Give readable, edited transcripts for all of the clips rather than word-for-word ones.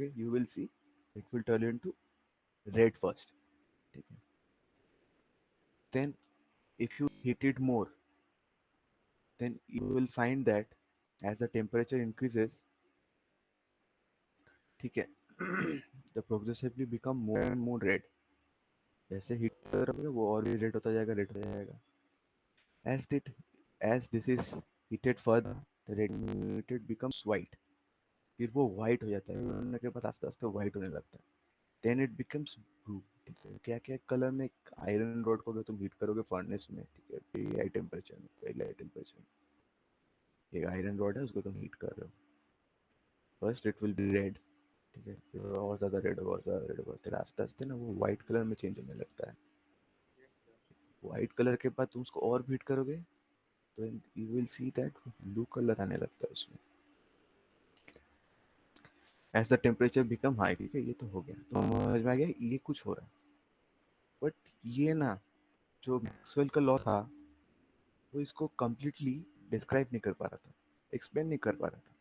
करोगे you will see it will turn into red first, ठीक है। Then if you heat it more, then you will find that as the temperature increases, ठीक है, the progressively become more and more red. जैसे heat करोगे वो और भी red होता जाएगा, रेड होता जाएगा। as it as this is heated further, the red becomes white. फिर वो white हो जाता है, होने के बाद आस्ते आस्ते white होने लगता है। then it becomes blue, ठीक है। क्या क्या कलर में, आयरन रॉड को अगर तुम हीट करोगे फर्नेस में, ठीक है, वेरी हाई टेम्परेचर में, वेरी हाई टेम्परेचर में, एक आयरन रॉड है उसको तुम हीट कर रहे हो, first it will be red, ठीक है, फिर और ज़्यादा रेड होगा और ज़्यादा रेड होगा, फिर आस्ते आस्ते ना वो वाइट कलर में चेंज होने लगता है। वाइट कलर के बाद तुम उसको और हीट करोगे तो you will see that blue colour आने लगता है उसमें, as the temperature become high, ठीक है। ये तो हो गया, तो समझ में आ गया ये कुछ हो रहा है। बट ये ना, जो मैक्सवेल का लॉ था वो इसको कम्प्लीटली डिस्क्राइब नहीं कर पा रहा था, एक्सप्लेन नहीं कर पा रहा था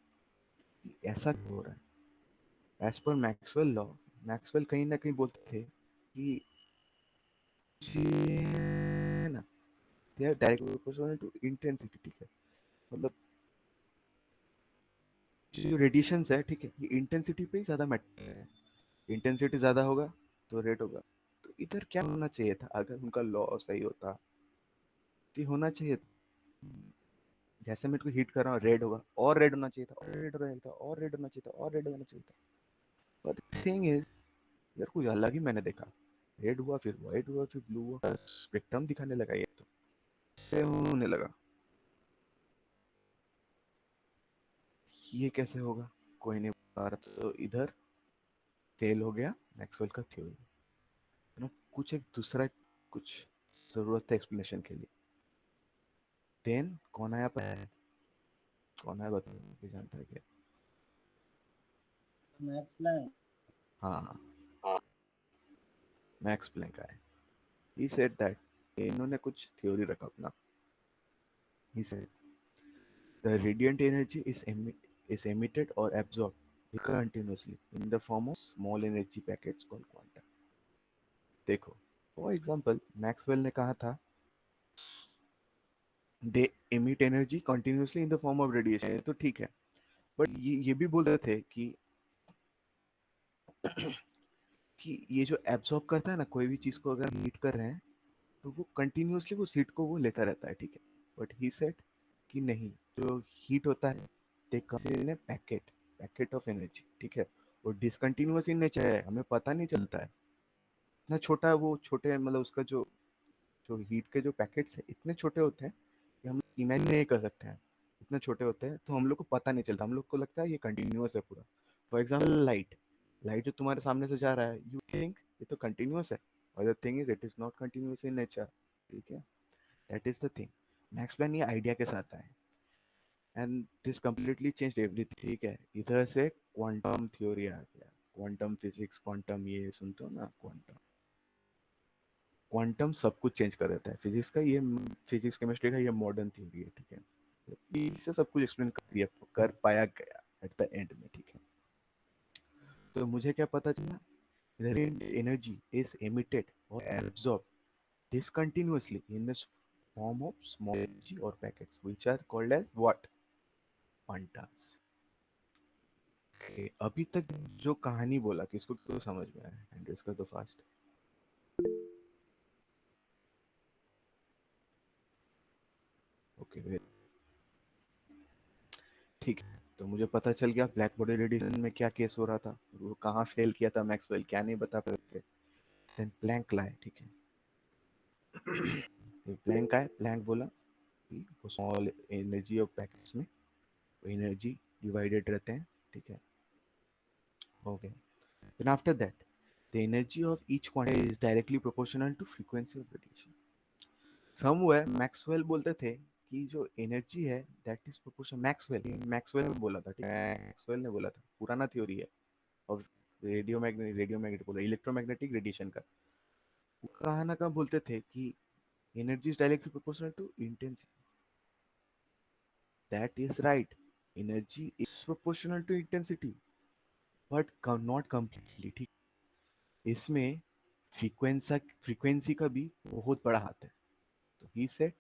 कि ऐसा क्यों हो रहा है। As per Maxwell law, Maxwell कहीं ना कहीं बोलते थे कि ये ना, they are direct proportional to intensity, ठीक है। मतलब जो रेडिएशंस है, ठीक है, ये इंटेंसिटी पे ही ज़्यादा मैटर है। इंटेंसिटी ज़्यादा होगा तो रेट होगा। तो इधर क्या होना चाहिए था अगर उनका लॉ सही होता, तो होना चाहिए जैसे मैं इसको हीट कर रहा हूँ रेड होगा, और रेड होना चाहिए था, और रेड होना चाहिए था, और रेड होना चाहिए था, और रेड होना चाहिए था। बट थिंग इज यार कुछ अलग ही मैंने देखा। रेड हुआ, फिर व्हाइट हुआ, फिर ब्लू हुआ, स्पेक्ट्रम दिखाने लगा ये तो, इससे होने लगा। ये कैसे होगा, कोई नहीं बता रहा। तो इधर फेल हो गया मैक्सवेल का थ्योरी, है ना। कुछ एक दूसरा कुछ जरूरत है एक्सप्लेनेशन के लिए। देन कौन आया पर, कौन आया बताओ, कोई जानता है क्या? Max Planck. हाँ, मैक्स प्लैंक आया। ही सेड दैट, इन्होंने कुछ थ्योरी रखा अपना। He said the radiant energy is emitted or absorbed continuously in the form of small energy packets called quanta. देखो, फॉर एग्जांपल मैक्सवेल ने कहा था दे emit energy continuously in the form of radiation, तो ठीक है। But ये भी बोल रहे थे कि ये जो एब्जॉर्ब करता है ना, कोई भी चीज को अगर हीट कर रहे हैं तो वो कंटिन्यूअसली वो हीट को वो लेता रहता है, ठीक है। बट ही सेड कि नहीं, जो हीट होता है they comes in A packet, packet of energy, ठीक है। वो डिसकंटिन्यूअस इन नेचर है, हमें पता नहीं चलता है। इतना छोटा है वो, छोटे मतलब उसका जो जो हीट के जो पैकेट्स है इतने छोटे होते हैं कि हम इमेजिन नहीं कर सकते हैं। इतने छोटे होते हैं तो हम लोग को पता नहीं चलता, हम लोग को लगता है ये कंटिन्यूअस है पूरा। फॉर एग्जाम्पल लाइट, लाइट जो तुम्हारे सामने से जा रहा है यू थिंक ये तो कंटिन्यूअस है, और the thing is it is not continuous in nature, ठीक है। That is the thing. Max Planck ये आइडिया के साथ आए and this completely change everything, ठीक है। इधर से क्वांटम थ्योरी आ गया, क्वांटम फिजिक्स, क्वांटम, ये सुनते हो ना क्वांटम। क्वांटम सब कुछ चेंज कर देता है फिजिक्स का, ये फिजिक्स केमिस्ट्री का ये मॉडर्न थ्योरी है, ठीक है। इससे सब कुछ एक्सप्लेन कर दिया, कर पाया गया एट द एंड में, ठीक है। तो मुझे क्या पता चला, एनर्जी इज एमिटेड और absorb discontinuously in the form of small energy or packets which are called as what, quantas। okay, अभी तक जो कहानी बोला किसको तो समझ में आया, एंड इसका तो फास्ट। ओके, ठीक है। तो मुझे पता चल गया ब्लैक बॉडी रेडिएशन में क्या केस हो रहा था, वो कहाँ फेल किया था मैक्सवेल, क्या नहीं बता पाए थे। देन प्लैंक लाए, ठीक है। प्लैंक आए, प्लैंक बोला कि वो स्मॉल एनर्जी ऑफ पैकेट्स में वो एनर्जी डिवाइडेड रहते हैं, ठीक है। हो गया। Then after that the energy of each quantity is directly proportional to frequency of radiation। Somewhere Maxwell बोलते थे कि जो एनर्जी है दैट इज प्रोपोर्शनल, मैक्सवेल ने बोला था, ठीक है, मैक्सवेल ने बोला था, पुराना थ्योरी है। और रेडियो मैग्नेटिक बोला, इलेक्ट्रोमैग्नेटिक रेडिएशन का। वो कहा ना कहा बोलते थे कि energy is directly proportional to intensity. That is right, energy is proportional to intensity. But not completely, ठीक। इसमें फ्रीक्वेंसी का भी बहुत बड़ा हाथ है। तो he said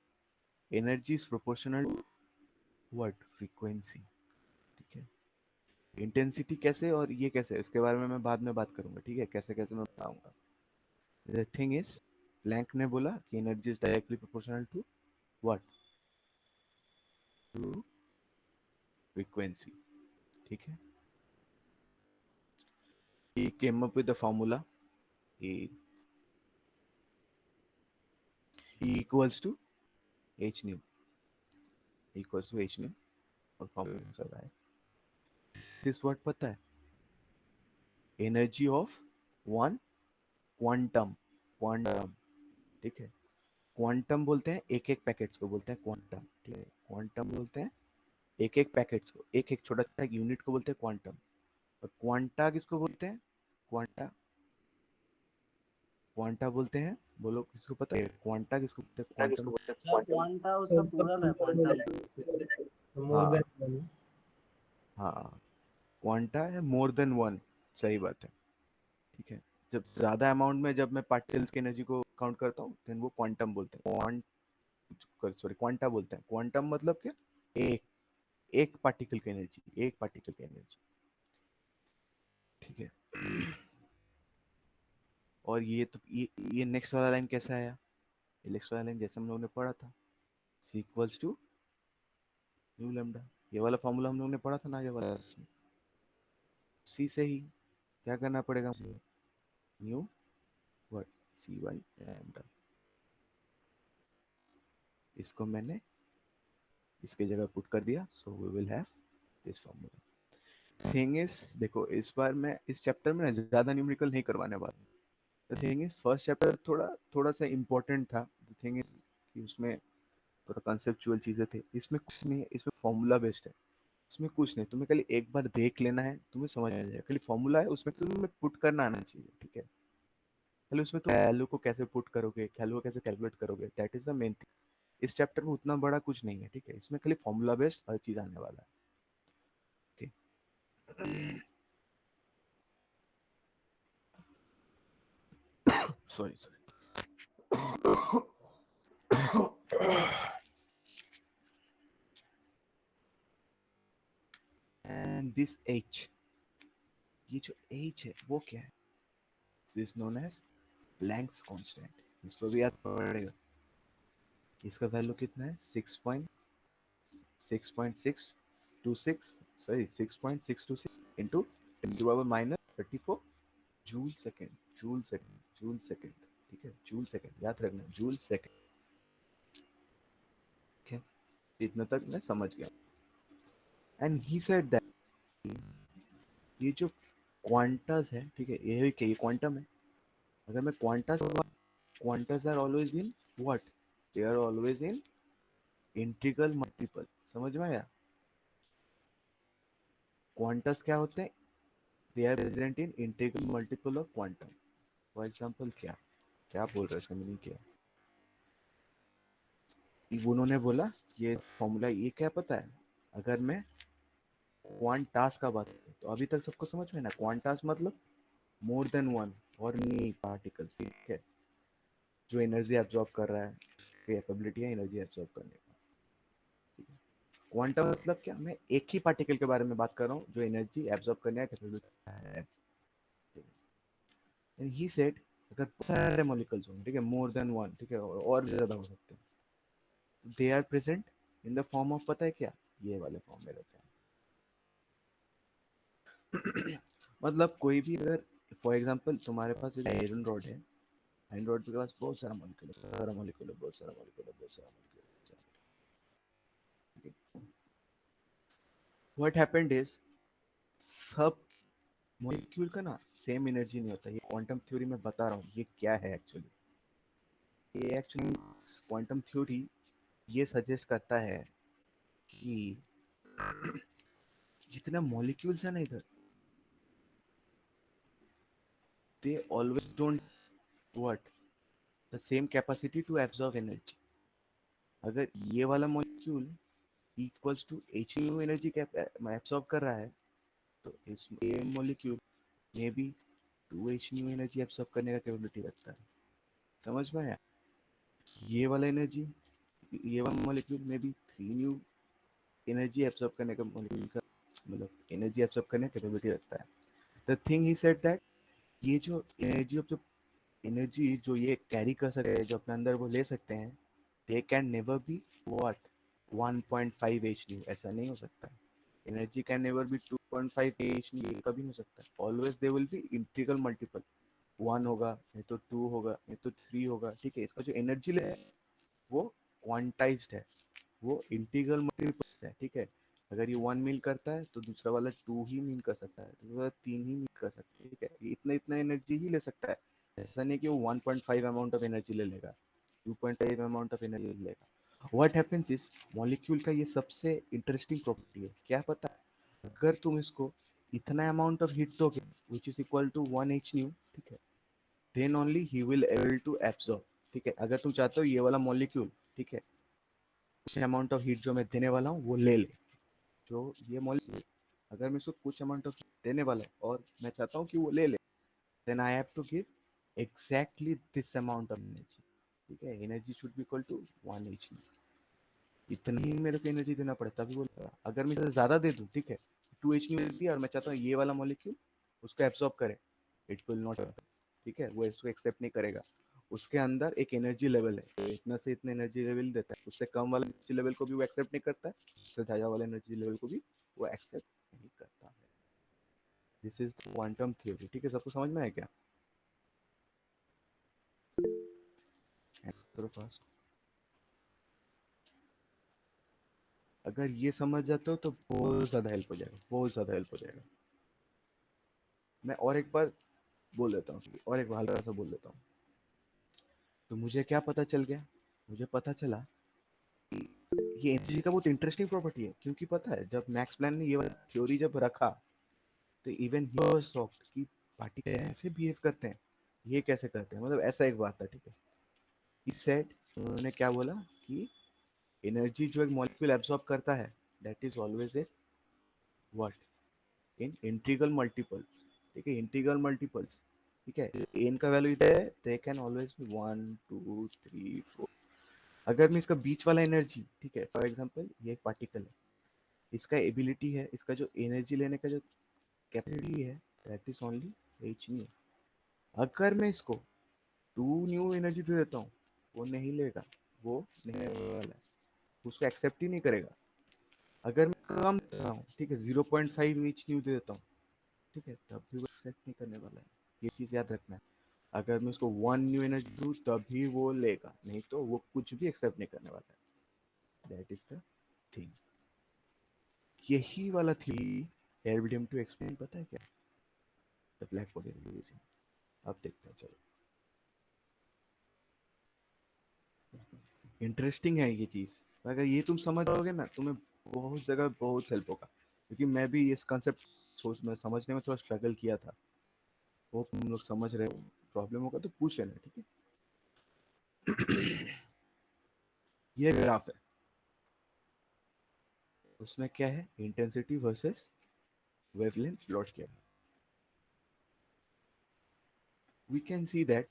energy is proportional to what, frequency, ठीक है। इंटेंसिटी कैसे और ये कैसे, इसके बारे में मैं बाद में बात करूंगा, ठीक है, कैसे कैसे मैं बताऊंगा। द थिंग इज, प्लैंक ने बोला कि energy is directly proportional to what, to frequency, ठीक है। he came up with the formula E, E equals to h nu, equals to h nu, और फॉर्मूला सब है। दिस वर्ड पता है, energy of one quantum, quantum, ठीक है। Quantum बोलते हैं एक एक पैकेट्स को बोलते हैं क्वांटम, ठीक है। क्वांटम बोलते हैं एक एक पैकेट्स को, एक एक छोटा छोटा यूनिट को बोलते हैं क्वांटम। और क्वांटा किसको बोलते हैं, क्वांटा, क्वांटा बोलते हैं, बोलो किसको पता है क्वांटा किसको बोलते हैं, क्वांटम। सर क्वांटा उसका प्लूरल है, क्वांटम। मोर हाँ देन हाँ, क्वांटा है मोर देन वन, सही बात है, ठीक है। जब ज्यादा अमाउंट में जब मैं पार्टिकल्स की एनर्जी को काउंट करता हूँ देन वो क्वांटम बोलते हैं, सॉरी क्वांटा बोलते हैं। क्वांटम मतलब क्या, एक, एक पार्टिकल की एनर्जी, एक पार्टिकल की एनर्जी, ठीक है। और ये तो ये नेक्स्ट वाला लाइन कैसा आया, ये नेक्स्ट वाला लाइन जैसे हम लोगों ने पढ़ा था, सी इक्वल्स टू न्यू लैम्डा, ये वाला फॉर्मूला हम लोगों ने पढ़ा था ना, ये वाला सी से ही क्या करना पड़ेगा मुझे, nu what, C by lambda. इसको मैंने इसके जगह पुट कर दिया, so we will have this formula. Thing is, देखो इस बार मैं इस चैप्टर में ना ज्यादा न्यूमेरिकल नहीं करवाने वाला। The thing is first chapter थोड़ा थोड़ा सा इम्पोर्टेंट था। द थिंग इज कि उसमें थोड़ा कंसेप्चुअल चीजें थे, इसमें कुछ नहीं है, इसमें फॉर्मूला बेस्ड है। उसमें कुछ नहीं, तुम्हें खाली एक बार देख लेना है, तुम्हें समझ आ जाएगा, खाली फॉर्मूला है, उसमें तुम्हें पुट करना आना चाहिए, ठीक है। खाली उसमें तुम वैल्यू को कैसे पुट करोगे, वैल्यू को कैसे कैलकुलेट करोगे, that is the main thing. इस चैप्टर में उतना बड़ा कुछ नहीं है, ठीक है, इसमें खाली फॉर्मूला बेस्ड हर चीज आने वाला है, okay. Sorry sorry. And this H, ये जो एच है वो क्या है, this known as Planck's constant. इसको भी याद पड़ेगा। इसका वैल्यू कितना है, 6.626, sorry 6.626 into 10⁻⁴ joule second, joule second, joule second, ठीक है, जूल सेकेंड याद रखना, जूल सेकेंड, ठीक है। इतना तक मैं समझ गया। एंड ही सेड दैट ये जो क्वांटस है, ठीक है, ये क्या, ये क्वांटम है। अगर मैं quantas, quantas are always in what, they are always in integral multiple, समझ में आया। क्वांटस क्या होते हैं, they are present in integral multiple of quantum. For example क्या, क्या बोल रहे हैं, इसका मीनिंग क्या है। उन्होंने बोला ये फॉर्मूला, ये क्या पता है, अगर मैं क्वांटास का बात करूं तो अभी तक सबको समझ में ना, क्वांटास मतलब मोर देन वन और मेनी पार्टिकल्स, ठीक है, जो एनर्जी एब्जॉर्ब कर रहा है, कैपेबिलिटी है एनर्जी एब्जॉर्ब करने का, ठीक है। क्वांटम मतलब क्या, मैं एक ही पार्टिकल के बारे में बात कर रहा हूँ जो एनर्जी एब्जॉर्ब करने का कैपेबिलिटी है। ही सेड अगर बहुत सारे मॉलिक्यूल्स होंगे, ठीक है, मोर देन वन, ठीक है, और भी ज्यादा हो सकते हैं, they are present in the form of, पता है क्या, ये वाले फॉर्म में रहते हैं। मतलब कोई भी अगर, फॉर एग्जांपल तुम्हारे पास एक आयरन रॉड है, आयरन रॉड के पास बहुत सारा मॉलिक्यूल है, सारा मॉलिक्यूल है, बहुत सारा मॉलिक्यूल है, बहुत सारा मॉलिक्यूल है, व्हाट हैपेंड इज, सब मॉलिक्यूल का ना सेम एनर्जी नहीं होता। ये क्वांटम थ्योरी में बता रहा हूँ ये क्या है एक्चुअली। ये एक्चुअली क्वांटम थ्योरी ये सजेस्ट करता है कि जितने मॉलिक्यूल्स है ना इधर, they always don't what, the same capacity to absorb energy. अगर ये वाला molecule equals to H nu energy absorb कर रहा है, तो इस ये मॉलिक्यूल में भी 2h न्यू एनर्जी एब्सॉर्ब करने का कैपेबिलिटी रखता है। समझ में आया? ये वाला एनर्जी, ये वाला मॉलिक्यूल में भी 3 न्यू एनर्जी एब्सॉर्ब करने का मॉलिक्यूल का मतलब एनर्जी एब्सॉर्ब करने का कैपेबिलिटी रखता है। The thing he said that ये जो एनर्जी जो ये कैरी कर सकते हैं, जो अपने अंदर वो ले सकते हैं, they can never be what 1.5 H new, ऐसा नहीं हो सकता। Energy can never be 2.5 H new, ये कभी नहीं हो सकता। Always they will be integral multiple, 1 होगा, नहीं तो 2 होगा, नहीं तो 3 होगा, ठीक है। इसका जो एनर्जी ले वो क्वांटाइज्ड है, वो इंटीग्रल मल्टीपल है, ठीक है। अगर ये 1 मील करता है तो दूसरा वाला 2 ही मील कर सकता है, दूसरा वाला 3 ही मील कर सकता है, ठीक है। ये इतना इतना एनर्जी ही ले सकता है, ऐसा नहीं कि वो 1.5 अमाउंट ऑफ एनर्जी ले लेगा, 2.5 अमाउंट ऑफ एनर्जी ले लेगा। व्हाट हैपेंस इज, मॉलिक्यूल का ये सबसे इंटरेस्टिंग प्रॉपर्टी है, क्या पता है? अगर तुम इसको इतना अमाउंट ऑफ हीट दोगे which is equal to 1 H nu, ठीक है, then only he will able to absorb, ठीक है। अगर तुम चाहते हो ये वाला मॉलिक्यूल, ठीक है, कुछ अमाउंट ऑफ हीट जो मैं देने वाला हूँ वो ले ले, जो ये मॉलिक्यूल अगर मैं इसको कुछ अमाउंट ऑफ हीट देने वाला हूँ और मैं चाहता हूँ कि वो ले ले, then I have to give exactly this amount of energy, ठीक है। Energy should be equal to 1 H, इतना ही मेरे को एनर्जी देना पड़ता है, तभी बोल। अगर मैं इससे ज्यादा दे दूं, ठीक है, 2 एच न्यू दिया और मैं चाहता हूँ ये वाला मॉलिक्यूल उसको एब्सॉर्ब करे, इट विल नॉट, ठीक है, वो इसको एक्सेप्ट नहीं करेगा। उसके अंदर एक एनर्जी लेवल है, तो इतना से इतना एनर्जी लेवल देता है, उससे कम वाला एनर्जी लेवल को भी वो एक्सेप्ट नहीं करता है, उससे ज्यादा वाला एनर्जी लेवल को भी वो एक्सेप्ट नहीं करता है। दिस इज क्वांटम थ्योरी, ठीक है। सबको समझ में आया क्या? करो फास्ट। अगर ये समझ जाते हो तो बहुत ज्यादा हेल्प हो जाएगा, बहुत ज्यादा हेल्प हो जाएगा। मैं और एक बार बोल देता हूँ, और एक बार हल्का सा बोल देता हूँ। तो मुझे क्या पता चल गया? मुझे पता चला कि ये एनर्जी का बहुत इंटरेस्टिंग प्रॉपर्टी है, क्योंकि पता है जब मैक्स प्लैंक ने ये वाला थ्योरी जब रखा तो इवन ही वाज शॉक्ड कि पार्टिकल ऐसे बिहेव करते हैं, ये कैसे करते हैं, मतलब ऐसा एक बात था, ठीक है। ही सेड, उन्होंने क्या बोला कि एनर्जी जो एक मॉलिक्यूल एब्सॉर्ब करता है that is always a what, in integral multiples, ठीक है, इंटीग्रल मल्टीपल्स, ठीक है। एन का वैल्यू इधर है, दे कैन ऑलवेज बी 1 2 3 4। अगर मैं इसका बीच वाला एनर्जी, ठीक है, फॉर एग्जांपल ये एक पार्टिकल है, इसका एबिलिटी है, इसका जो एनर्जी लेने का जो कैपेसिटी है that is only H new. अगर मैं इसको 2 न्यू एनर्जी दे देता हूँ, वो नहीं लेगा, वो नहीं लेने वाला है, उसको एक्सेप्ट ही नहीं करेगा। अगर मैं कम देता हूँ, ठीक है, 0.5 एच न्यू दे देता हूँ, ठीक है, तब भी वो एक्सेप्ट नहीं करने वाला है, ये चीज याद रखना है। अगर मैं उसको 1 न्यू एनर्जी दूँ तभी वो लेगा, नहीं तो वो कुछ भी एक्सेप्ट नहीं करने वाला है। That is the thing. यही वाला थी हेल्प्ड हिम टू एक्सप्लेन, पता है क्या, द ब्लैक बॉडी रिलीजन। अब देखते हैं, चलो। इंटरेस्टिंग है ये चीज, अगर ये तुम समझ जाओगे ना, तुम्हें बहुत जगह बहुत हेल्प होगा, क्योंकि मैं भी इस कॉन्सेप्ट सोच में समझने में थोड़ा स्ट्रगल किया था। वो तुम लोग समझ रहे हो, प्रॉब्लम होगा तो पूछ लेना, ठीक है। ये ग्राफ है, उसमें क्या है, इंटेंसिटी वर्सेस वेवलेंथ प्लॉट किया है। वी कैन सी दैट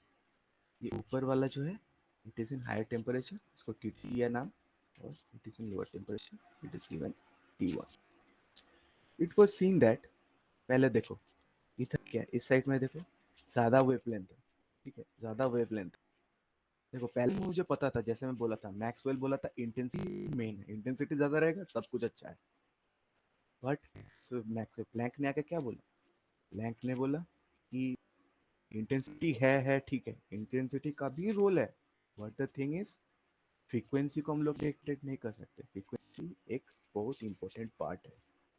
ये ऊपर वाला जो है it is in higher temperature, इसको टी दिया नाम, और it is in lower temperature, it is given T1। It was seen that, पहले देखो इधर क्या है, इस साइड में देखो ज्यादा वेवलेंथ है, ठीक है, ज्यादा वेवलेंथ। देखो पहले मुझे पता था, जैसे मैं बोला था, मैक्सवेल बोला था इंटेंसिटी मेन है, इंटेंसिटी ज्यादा रहेगा सब कुछ अच्छा है। बट मैक्स प्लैंक ने आके क्या बोला, प्लैंक ने बोला कि इंटेंसिटी है ठीक है, इंटेंसिटी का भी रोल है, but the thing is frequency को हम लोग डिक्टेट नहीं कर सकते, फ्रीक्वेंसी एक बहुत इंपॉर्टेंट पार्ट है,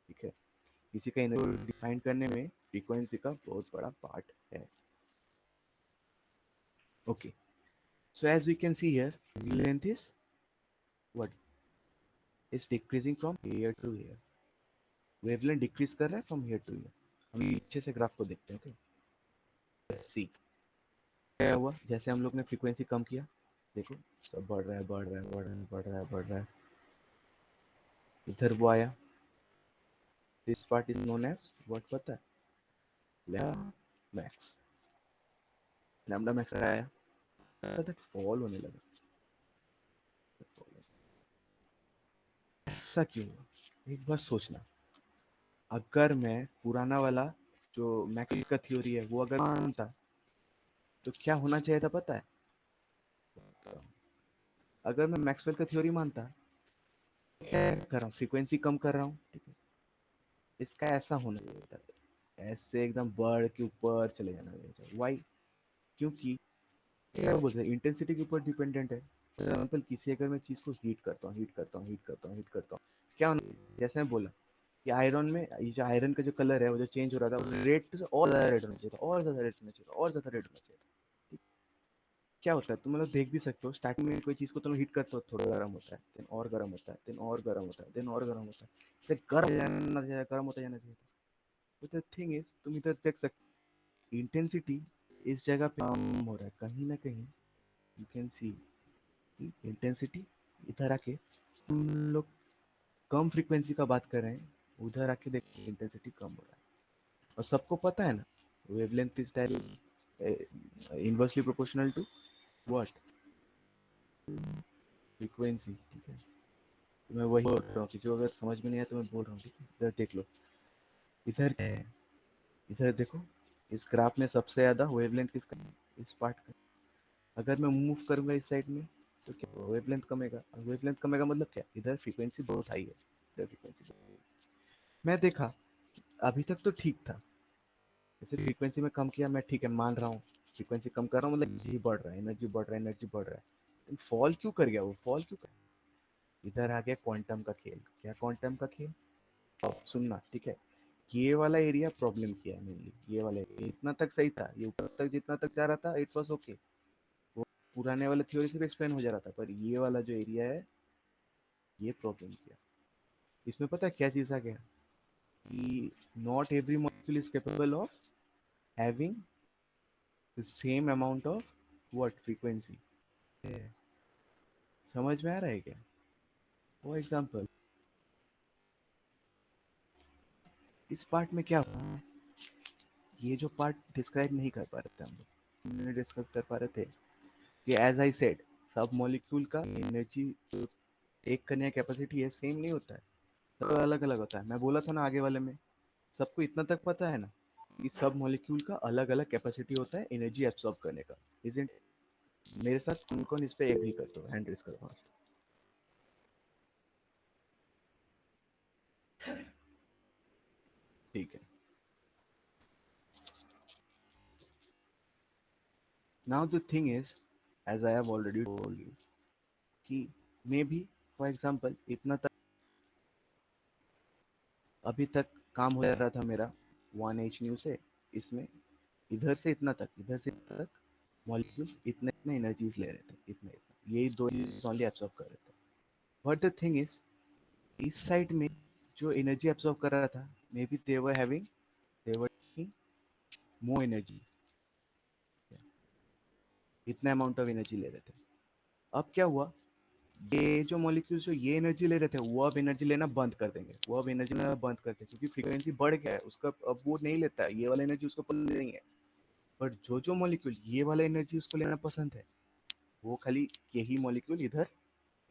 ठीक है। किसी का एनर्जी डिफाइन करने में फ्रीक्वेंसी का बहुत बड़ा पार्ट है। Okay, so as we can see here, length is what, is decreasing from here to here, wavelength decrease कर रहा है फ्रॉम हियर टू हियर। हम नीचे से ग्राफ को देखते हैं, ओके। सी क्या हुआ, जैसे हम लोग ने फ्रीक्वेंसी कम किया, देखो सब बढ़ रहा है बढ़ रहा है बढ़ रहा है बढ़ रहा है बढ़ रहा है, इधर वो आया, this part is known as what पता है? Lambda max. लैम्डा मैक्स आया तो फॉल होने लगा। ऐसा क्यों हुआ? एक बार सोचना, अगर मैं पुराना वाला जो मैक्सवेल का थ्योरी है वो अगर मानता तो क्या होना चाहिए था पता है? अगर मैं मैक्सवेल का थ्योरी मानता, क्या कर रहा हूँ, फ्रीक्वेंसी कम कर रहा हूँ, ठीक है। इसका ऐसा होना चाहिए था, ऐसे एकदम बढ़ के ऊपर चले जाना चाहिए। वाई? क्योंकि क्या बोलते हैं, इंटेंसिटी के ऊपर डिपेंडेंट है। फॉर एग्जाम्पल, किसी अगर मैं चीज को हीट करता हूँ, हीट करता हूँ, क्या होना, जैसे मैं बोला कि आयरन में ये जो आयरन का जो कलर है वो जो चेंज हो रहा था, रेड से और ज्यादा रेड होना चाहिए था, और ज्यादा रेड होना चाहिए था, और ज्यादा रेड होना चाहिए था। ठीक? क्या होता है, तुम मतलब देख भी सकते हो, स्टार्टिंग में कोई चीज को तुम हीट करते हो, थोड़ा गर्म होता है, देन और गर्म होता है, देन और गर्म होता है, देन और गर्म होता है, इसे गर्म होता जाना चाहिए था। बट द थिंग इज, तुम इधर देख सकते, इंटेंसिटी इस जगह पे कम हो रहा है कहीं ना कहीं। यू कैन सी इंटेंसिटी इधर आके, हम लोग कम फ्रीक्वेंसी का बात कर रहे हैं, उधर आके देखिए इंटेंसिटी कम हो रहा है। और सबको पता है ना, wavelength is inversely proportional to what? Frequency. ठीक है, तो मैं वही बोल रहा हूँ, किसी को अगर समझ में नहीं आया तो मैं बोल रहा हूँ, ठीक है। इधर देख लो, इधर क्या है, इधर देखो, इस ग्राफ में सबसे ज्यादा वेवलेंथ किसका है? इस पार्ट का। अगर मैं मूव करूंगा इस साइड में तो क्या वेवलेंथ कमेगा, और वेवलेंथ कमेगा मतलब क्या, इधर फ्रीक्वेंसी बहुत हाई है, इधर फ्रीक्वेंसी। मैं देखा अभी तक तो ठीक था, जैसे फ्रीक्वेंसी में कम किया, मैं ठीक है मान रहा हूँ, फ्रीक्वेंसी कम कर रहा हूँ मतलब एनर्जी बढ़ रहा है, एनर्जी बढ़ रहा है, एनर्जी बढ़ रहा है। फॉल क्यों कर गया वो, फॉल क्यों कर? इधर आ गया क्वांटम का खेल। क्या क्वांटम का खेल? अब सुनना, ठीक है। ये वाला एरिया प्रॉब्लम किया है मेनली, ये वाला area, इतना तक सही था, ये ऊपर तक जितना तक जा रहा था इट वाज ओके, वो पुराने वाले थ्योरी से भी एक्सप्लेन हो जा रहा था, पर ये वाला जो एरिया है ये प्रॉब्लम किया। इसमें पता है क्या चीज आ गया, कि not every molecule is capable of having the same amount of what frequency. समझ में आ रहा है क्या? फॉर एग्जाम्पल, इस पार्ट में क्या हुआ, ये जो पार्ट डिस्क्राइब नहीं कर पा रहे थे हम लोग, नहीं डिस्कस कर पा रहे थे कि एज आई सेड, सब मॉलिक्यूल का एनर्जी टेक करने का कैपेसिटी है सेम नहीं होता है, सब अलग अलग होता है। मैं बोला था ना आगे वाले में, सबको इतना तक पता है ना कि सब मॉलिक्यूल का अलग अलग कैपेसिटी होता है एनर्जी एब्सॉर्ब करने का। इजंट? मेरे साथ कौन कौन इस पे एग्री करते हो, हैंड रेज करो फास्ट। ठीक है, now the thing is, as I have already told you कि मे बी, फॉर एग्जांपल, इतना तक अभी तक काम हो रहा था मेरा 1h से, इसमें इधर से इतना तक, इधर से इतना तक मॉलिक्यूल्स इतने इतने एनर्जीज ले रहे थे, इतने इतना, यही दो एनर्जीज ओनली एब्सॉर्ब कर रहे थे। बट द थिंग इज, इस साइड में जो एनर्जी एब्सॉर्ब कर रहा था, may be they were taking more energy, इतना अमाउंट ऑफ एनर्जी ले रहे थे। अब क्या हुआ, ये जो मॉलिक्यूल्स जो ये एनर्जी ले रहे थे वो अब एनर्जी लेना बंद कर देंगे, वो अब एनर्जी लेना बंद करते हैं, क्योंकि फ्रीक्वेंसी बढ़ गया है उसका, अब वो नहीं लेता है, ये वाला एनर्जी उसको पसंद नहीं है। बट जो जो मॉलिक्यूल ये वाला एनर्जी उसको लेना पसंद है, वो खाली यही मॉलिक्यूल इधर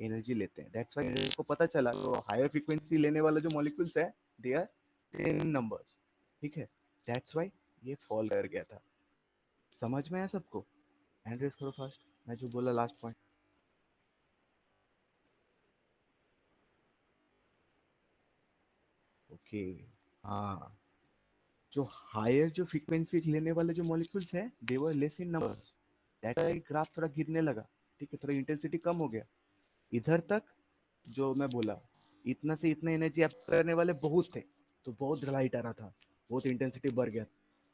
एनर्जी लेते हैं। दैट्स व्हाई को पता चला तो हायर फ्रीक्वेंसी लेने वाला जो मॉलिक्यूल्स है, दे आर 10 नंबर्स। ठीक है, दैट्स व्हाई ये फॉल कर गया था। समझ में आया सबको? हैंड रेस करो फास्ट, मैं जो बोला लास्ट पॉइंट। ओके, हाँ, जो हायर जो फ्रीक्वेंसी लेने वाले जो मॉलिक्यूल्स हैं, they were less in numbers, that why graph थोड़ा गिरने लगा। ठीक है, थोड़ा इंटेंसिटी कम हो गया। इधर तक जो मैं बोला, इतना से इतना एनर्जी आप करने वाले बहुत थे, तो बहुत लाइट आ रहा था, बहुत इंटेंसिटी बढ़ गया।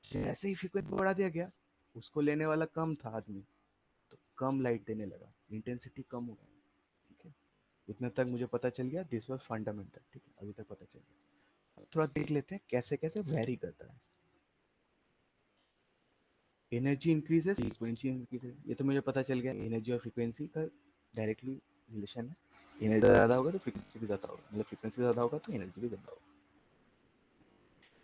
जैसे ही फ्रीक्वेंसी बढ़ा दिया गया, उसको लेने वाला कम था आदमी, तो कम लाइट देने लगा, इंटेंसिटी कम हो गया। ठीक है, इतना तक मुझे पता चल गया, दिस वाज फंडामेंटल। ठीक है, अभी तक पता चल गया। अब थोड़ा देख लेते हैं कैसे कैसे वेरी करता है। एनर्जी इंक्रीजेस, फ्रीक्वेंसी इंक्रीजेस, ये तो मुझे पता चल गया, एनर्जी और फ्रीक्वेंसी का डायरेक्टली रिलेशन है। एनर्जी ज़्यादा होगा तो फ्रीक्वेंसी भी ज़्यादा होगा, मतलब फ्रीक्वेंसी ज़्यादा होगा तो एनर्जी भी ज़्यादा होगा।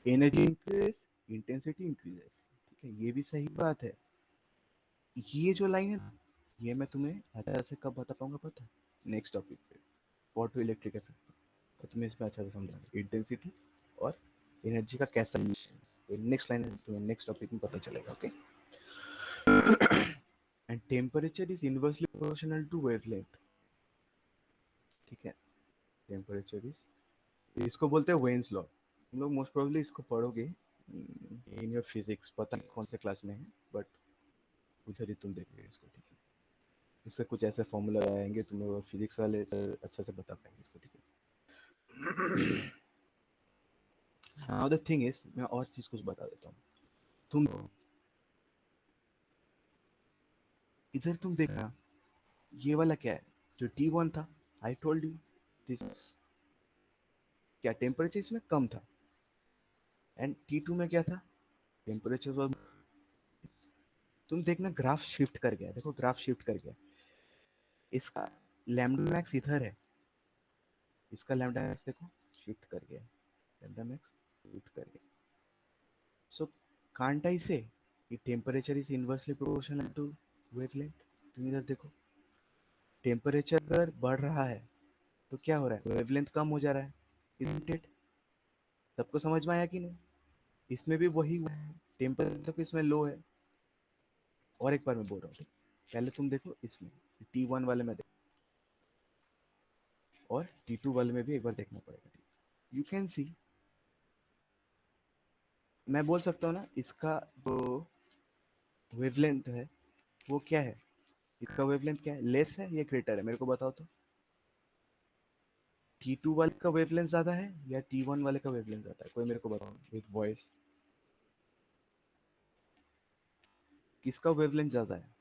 Energy increases, intensity increases. ठीक है, ये भी सही बात है। ये जो लाइन है ना, ये मैं तुम्हें अच्छा से कब बता पाऊंगा पता है? नेक्स्ट टॉपिक पे, फोटो इलेक्ट्रिक इफेक्ट। और तुम्हें इसमें अच्छा से समझा इंटेंसिटी और एनर्जी का कैसा रिलेशन है। नेक्स्ट लाइन तुम्हें नेक्स्ट टॉपिक में पता चलेगा। Okay. And temperature is inversely proportional to wavelength. ठीक है, टेम्परेचर इज, इसको बोलते हैं वेन्स लॉ। तुम लोग मोस्ट प्रोबेबली इसको पढ़ोगे इन योर फिजिक्स, पता नहीं कौन से क्लास में है, बट उधर ही तुम देखोगे इसको। ठीक है, इससे कुछ ऐसे फॉर्मूला आएंगे, तुम्हें फिजिक्स वाले अच्छा से बता पाएंगे इसको। ठीक है। नाउ द थिंग इज, मैं और चीज कुछ बता देता हूँ। तुम इधर तुम देखना, ये वाला क्या है? जो T1 था, आई टोल्ड यू दिस, क्या टेम्परेचर इसमें कम था। एंड T2 में क्या था? टेम्परेचर वाज, तुम देखना ग्राफ शिफ्ट कर गया, देखो ग्राफ शिफ्ट कर गया। इसका लैम्डा मैक्स इधर है, इसका लैम्डा मैक्स देखो शिफ्ट कर गया, लैम्डा मैक्स शिफ्ट कर गया। सो कांट आई से कि temperature is inversely proportional to wavelength. तुम इधर देखो, टेम्परेचर अगर बढ़ रहा है तो क्या हो रहा है? वेवलेंथ कम हो जा रहा है। Isn't it? सबको समझ में आया कि नहीं? इसमें भी वही हुआ है, टेम्परेचर तो इसमें लो है। और एक बार मैं बोल रहा हूँ, ठीक? पहले तुम देखो इसमें, T1 वाले में देखो, और T2 वाले में भी एक बार देखना पड़ेगा। यू कैन सी, मैं बोल सकता हूँ ना, इसका जो वेवलेंथ है वो क्या है? इसका वेवलेंथ क्या है? लेस है या ग्रेटर है? मेरे को बताओ तो। T2 वाले का वेवलेंथ ज्यादा है या T1 वाले का वेवलेंथ ज्यादा है? कोई मेरे को बताओ विद वॉइस, किसका वेवलेंथ ज्यादा है?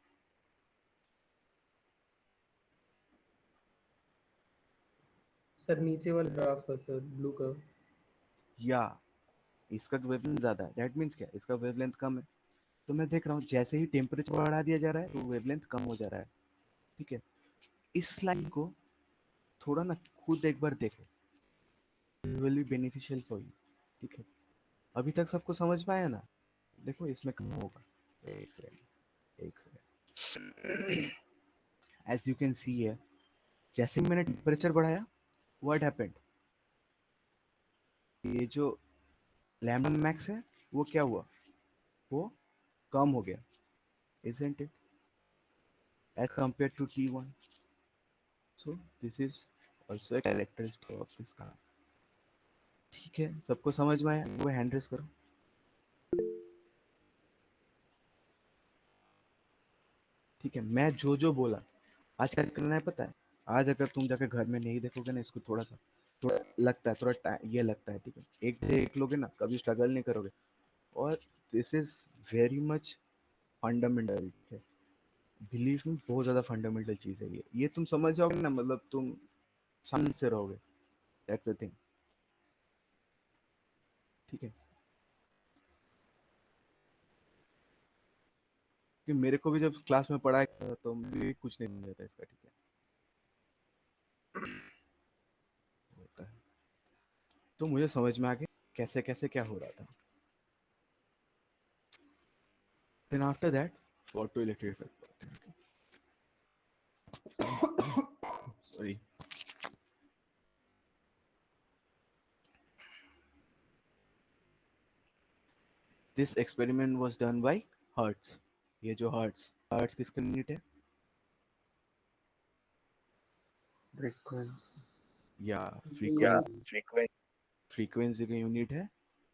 सर नीचे वाला ग्राफ का सर, ब्लू का। या इसका वेवलेंथ ज्यादा है, दैट मीन्स क्या? इसका वेवलेंथ कम है। तो मैं देख रहा हूँ जैसे ही टेम्परेचर बढ़ा दिया जा रहा है तो वेवलेंथ कम हो जा रहा है। ठीक है, इस लाइन को थोड़ा ना खुद एक बार देखो, will be beneficial for you. ठीक है, अभी तक सबको समझ में आया ना? देखो इसमें कम होगा, एक सेकंड, एक second. As you can see है, जैसे मैंने टेम्परेचर बढ़ाया, व्हाट हैपेंड? ये जो लैम्डा मैक्स है वो क्या हुआ? वो कम हो गया, isn't it, as compared to T1. So this is also a characteristic of this car. ठीक है, सबको समझ में आया? वो हैंड रेस करो। ठीक है, मैं जो जो बोला, आज क्या करना है पता है? आज अगर तुम जाकर घर में नहीं देखोगे ना इसको, थोड़ा सा, थोड़ा लगता है, थोड़ा टाइम ये लगता है, ठीक है, एक देख लोगे ना, कभी स्ट्रगल नहीं करोगे। और this is very much fundamental. ठीक है, बिलीव में बहुत ज्यादा फंडामेंटल चीज है ये तुम समझ जाओगे ना, मतलब तुम शांत से रहोगे। That's the thing. ठीक है, कि मेरे को भी जब क्लास में पढ़ाया तो मुझे कुछ नहीं मिलता इसका। ठीक है, होता है, तो मुझे समझ में आ गया कैसे कैसे क्या हो रहा था। Then after that, photoelectric effect. Sorry. This experiment was done by Hertz. ये जो हर्ट्ज, हर्ट्ज किसका यूनिट है? फ्रीक्वेंसी। या फ्रीक्वेंसी। फ्रीक्वेंसी का यूनिट है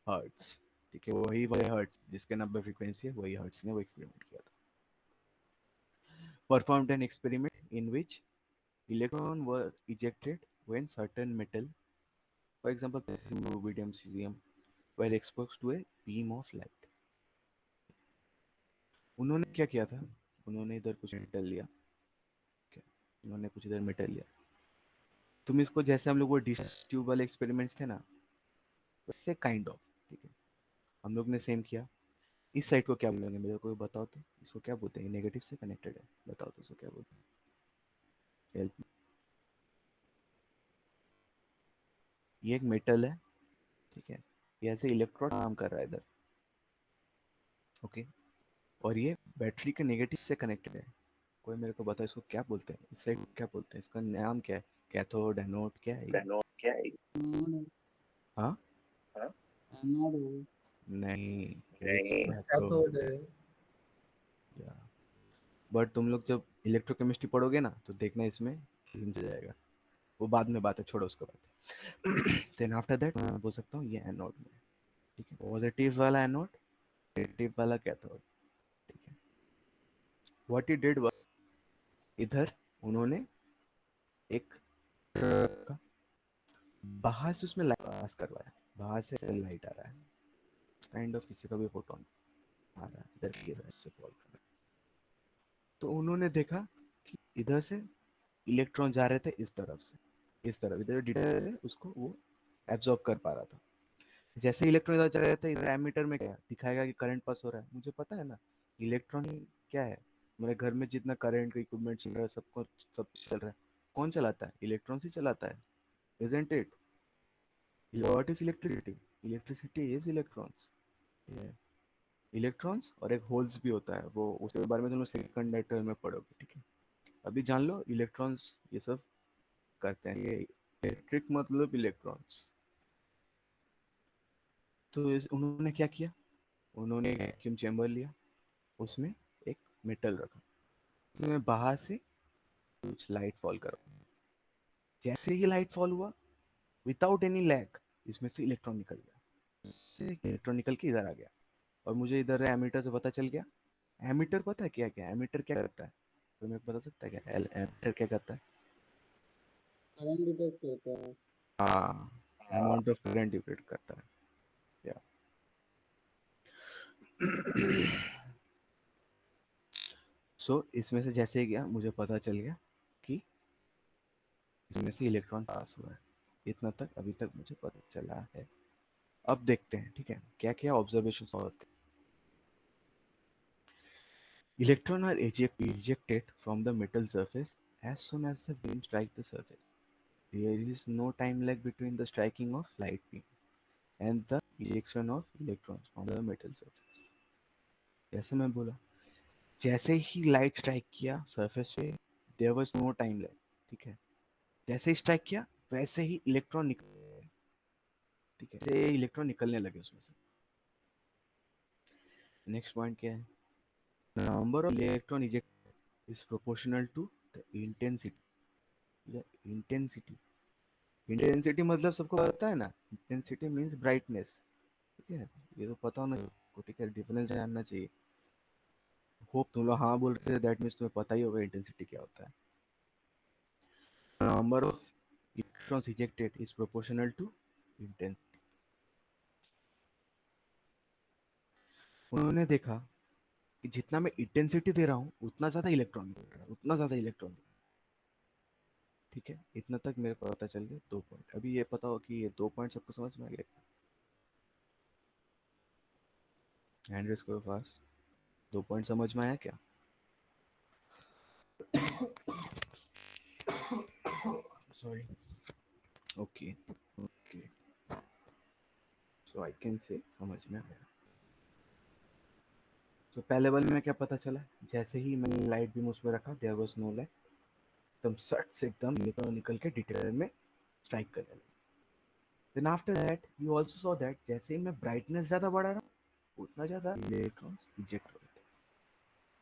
हर्ट्ज। ठीक है, वही वही हर्ट्ज जिसके नंबर फ्रीक्वेंसी है, वही हर्ट्ज ने वो एक्सपेरिमेंट किया था। Performed an experiment in which electrons were ejected when certain metal, for example rubidium, cesium, were exposed to a beam of light. उन्होंने क्या किया था? उन्होंने इधर कुछ मेटल लिया। क्या? उन्होंने कुछ इधर मेटल लिया। तुम इसको जैसे हम लोग वो डिश ट्यूब वाले एक्सपेरिमेंट्स थे ना, वैसे काइंड ऑफ। ठीक है, हम लोग ने सेम किया। इस साइड को क्या बोलेंगे मेरे को बताओ तो, इसको क्या बोलते हैं? नेगेटिव से कनेक्टेड है, बताओ तो इसको क्या बोलते हैं? हेल्प। ये एक मेटल है, ठीक है, ये ऐसे इलेक्ट्रोड काम कर रहा है इधर, ओके, और ये बैटरी के नेगेटिव से कनेक्टेड है। कोई मेरे को बता इसको क्या बोलते हैं, इस साइड क्या बोलते हैं, इसका नाम क्या है, कैथोड एनोड क्या है ये? हाँ एनोड नहीं, इट्स कैथोड। कैथोड है। या बट तुम लोग जब इलेक्ट्रोकेमिस्ट्री पढ़ोगे ना तो देखना इसमें समझ जाएगा, वो बाद में बात है, छोड़ो उसको बात। देन आफ्टर दैट मैं बोल सकता हूँ ये एनोड में, ठीक है, पॉजिटिव वाला एनोड, नेगेटिव वाला कैथोड, ठीक है। व्हाट ही डिड वाज, इधर उन्होंने एक ट्रक का बाहर से उसमें लाइट पास करवाया, बाहर से लाइट आ रहा है, काइंड ऑफ किसी का भी फोटोन आ रहा है, इधर गिर रहा है, इससे फॉल कर रहा है। तो उन्होंने देखा कि इधर से इलेक्ट्रॉन जा रहे थे इस तरफ से, इस तरफ, इधर डिटेक्टर है उसको वो एब्जॉर्ब कर पा रहा था। जैसे इलेक्ट्रॉन इधर जा रहे थे, इधर एमीटर में क्या दिखाएगा कि करंट पास हो रहा है, मुझे पता है ना इलेक्ट्रॉन क्या है। मेरे घर में जितना करंट का इक्विपमेंट चल रहा है, सबको सब चल रहा है, कौन चलाता है, इलेक्ट्रॉन से चलाता है, isn't it? What is electricity? Electricity is electrons. Yeah. Electrons और एक होल्स भी होता है, वो उसके बारे में तुम लोग सेकंड लेटर में पढ़ोगे, ठीक है। अभी जान लो इलेक्ट्रॉन्स ये सब करते हैं, ये इलेक्ट्रिक मतलब इलेक्ट्रॉन्स। तो उन्होंने क्या किया, उन्होंने वैक्यूम चैम्बर लिया, उसमें एक मेटल रखा, उसमें बाहर से कुछ लाइट फॉल करा, जैसे ही लाइट फॉल हुआ विदाउट एनी लैग इसमें से इलेक्ट्रॉन निकल गया, इससे इलेक्ट्रॉन निकल के इधर आ गया, और मुझे इधर एमीटर से पता चल गया। एमीटर पता है क्या क्या, एमीटर क्या करता है, तो मेरे को बता सकता है क्या एमीटर क्या करता है? करंट डिटेक्ट करता है। हाँ, अमाउंट ऑफ करंट डिटेक्ट करता है, या सो इसमें से जैसे ही गया मुझे पता चल गया कि इसमें से इलेक्ट्रॉन पास हुआ है, इतना तक अभी तक मुझे पता चला है। अब देखते हैं, ठीक है, क्या क्या ऑब्जर्वेशन होते हैं। Electron are ejected from the metal surface as soon as the beam strike the surface. There is no time lag between the striking of light beam and the ejection of electrons from the metal surface. जैसे मैं बोला, जैसे ही light strike किया surface पे, there was no time lag, ठीक है, जैसे ही स्ट्राइक किया वैसे ही इलेक्ट्रॉन निकल गए, ठीक है, जैसे इलेक्ट्रॉन निकलने लगे उसमें से। नेक्स्ट पॉइंट क्या है, number of electron eject is proportional to the intensity. Intensity, intensity मतलब सबको पता है ना, इंटेंसिटी मींस ब्राइटनेस, ठीक है, ये तो पता होना चाहिए, ठीक है, डिफरेंस जानना चाहिए। होप तुम लोग हाँ बोल रहे थे, दैट मीन्स तुम्हें पता ही होगा इंटेंसिटी क्या होता है। Number of electrons ejected is proportional to intensity. उन्होंने देखा कि जितना मैं इंटेंसिटी दे रहा हूँ उतना ज्यादा इलेक्ट्रॉन निकल रहा है, उतना ज्यादा इलेक्ट्रॉन, ठीक है, इतना तक मेरे को पता चल गया। 2 पॉइंट, अभी ये पता हो कि ये 2 पॉइंट सबको समझ में आ गया, हैंड रेस करो फास्ट। 2 पॉइंट समझ में आया क्या? Sorry, okay okay, so I can say समझ में आया। तो पहले वाले में क्या पता चला, जैसे ही मैंने लाइट बीम उसमें रखा देयर वाज नो लाइट, एकदम सट से एकदम इलेक्ट्रॉन निकल के डिटेक्टर में स्ट्राइक करने लगा। Then after that you also saw that जैसे ही मैं ब्राइटनेस ज्यादा बढ़ा रहा उतना ज्यादा इलेक्ट्रॉन्स इजेक्ट हो रहे थे।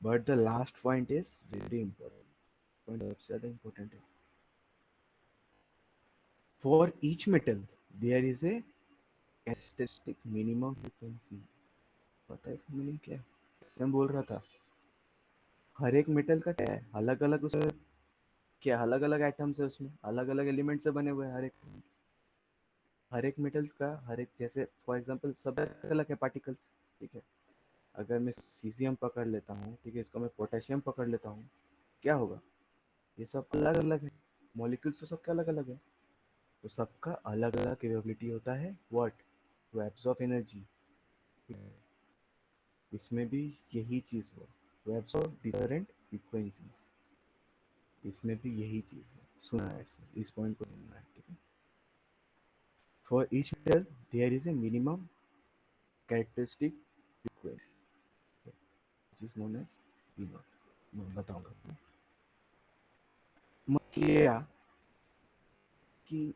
But the last point is very important, point सबसे ज्यादा इंपॉर्टेंट है। For each metal there is a characteristic minimum frequency. पता है इसका मीनिंग क्या है? मैं बोल रहा था हर एक मेटल का क्या है, अलग अलग उसमें क्या, अलग अलग एटम्स है, उसमें अलग अलग एलिमेंट से बने हुए हैं हर एक मेटल्स का, हर एक, जैसे फॉर एग्जांपल सब अलग अलग है पार्टिकल्स, ठीक है। अगर मैं सीजियम पकड़ लेता हूँ, ठीक है, इसको मैं पोटेशियम पकड़ लेता हूँ, क्या होगा, ये सब अलग अलग है, मॉलिक्यूल्स तो सबके अलग अलग है, तो सबका अलग अलग कैपेबिलिटी होता है व्हाट, टू एब्जॉर्ब एनर्जी। इसमें भी यही चीज हुआ, टू एब्जॉर्ब डिफरेंट फ्रीक्वेंसीज, इसमें भी यही चीज है, सुना है इसमें, इस पॉइंट को सुनना है, ठीक है। For each metal, there is a minimum characteristic frequency, which is known as V naught. मैं बताऊंगा. मतलब ये है कि